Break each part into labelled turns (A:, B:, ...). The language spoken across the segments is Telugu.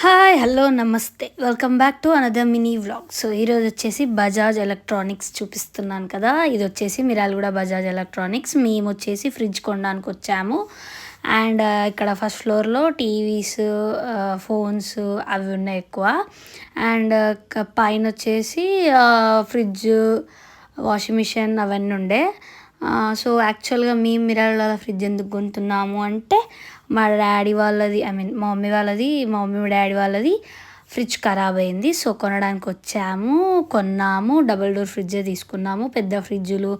A: హాయ్ హలో నమస్తే welcome back to another mini vlog. So ఈరోజు వచ్చేసి బజాజ్ ఎలక్ట్రానిక్స్ చూపిస్తున్నాను కదా. ఇది వచ్చేసి మిరాల్గూడ బజాజ్ ఎలక్ట్రానిక్స్. మేము వచ్చేసి ఫ్రిడ్జ్ కొనడానికి వచ్చాము. అండ్ ఇక్కడ ఫస్ట్ ఫ్లోర్లో టీవీస్, ఫోన్స్ అవి ఉన్నాయి ఎక్కువ. అండ్ పైన వచ్చేసి ఫ్రిడ్జ్, వాషింగ్ మిషన్ అవన్నీ ఉండే. సో యాక్చువల్గా మేము మిరాల్గూడ ఫ్రిడ్జ్ ఎందుకు కొంటున్నాము అంటే మా డాడీ వాళ్ళది, మా మమ్మీ వాళ్ళది, మా మమ్మీ మా డాడీ వాళ్ళది ఫ్రిడ్జ్ ఖరాబ్ అయింది. సో కొనడానికి వచ్చాము, కొన్నాము. డబుల్ డోర్ ఫ్రిడ్జే తీసుకున్నాము. పెద్ద ఫ్రిడ్జులు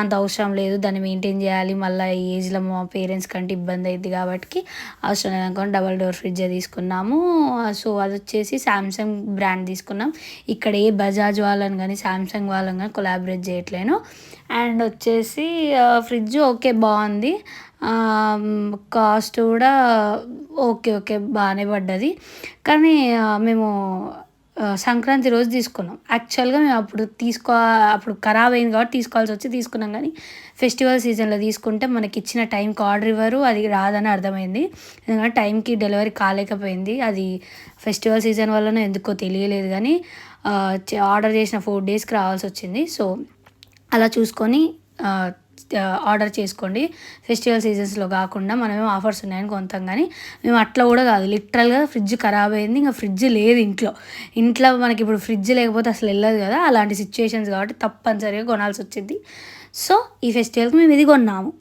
A: అంత అవసరం లేదు, దాన్ని మెయింటైన్ చేయాలి, మళ్ళీ ఈ ఏజ్లో మా పేరెంట్స్ కంటే ఇబ్బంది అయింది కాబట్టి అవసరం లేదనుకోని డబుల్ డోర్ ఫ్రిడ్జే తీసుకున్నాము. సో అది వచ్చేసి శాంసంగ్ బ్రాండ్ తీసుకున్నాం. ఇక్కడ ఏ బజాజ్ వాళ్ళని కానీ శాంసంగ్ వాళ్ళని కానీ కొలాబరేట్ చేయట్లేను. అండ్ వచ్చేసి ఫ్రిడ్జ్ ఓకే బాగుంది, కాస్ట్ కూడా ఓకే ఓకే బాగానే పడ్డది. కానీ మేము సంక్రాంతి రోజు తీసుకున్నాం. యాక్చువల్గా మేము అప్పుడు ఖరాబ్ అయింది కాబట్టి తీసుకోవాల్సి వచ్చి తీసుకున్నాం. కానీ ఫెస్టివల్ సీజన్లో తీసుకుంటే మనకి ఇచ్చిన టైంకి ఆర్డర్ ఇవ్వరు, అది రాదని అర్థమైంది. ఎందుకంటే టైంకి డెలివరీ కాలేకపోయింది. అది ఫెస్టివల్ సీజన్ వల్లనో ఎందుకో తెలియలేదు, కానీ ఆర్డర్ చేసిన 4 డేస్కి రావాల్సి వచ్చింది. సో అలా చూసుకొని ఆర్డర్ చేసుకోండి. ఫెస్టివల్ సీజన్స్లో కాకుండా మనమేమో ఆఫర్స్ ఉన్నాయని కొంటాం, కానీ మేము అట్లా కూడా కాదు. లిటరల్గా ఫ్రిడ్జ్ ఖరాబ్ అయింది, ఇంకా ఫ్రిడ్జ్ లేదు ఇంట్లో మనకి ఇప్పుడు ఫ్రిడ్జ్ లేకపోతే అసలు వెళ్ళదు కదా. అలాంటి సిచ్యువేషన్స్ కాబట్టి తప్పనిసరిగా కొనాల్సి వచ్చింది. సో ఈ ఫెస్టివల్కి మేము ఇది కొన్నాము.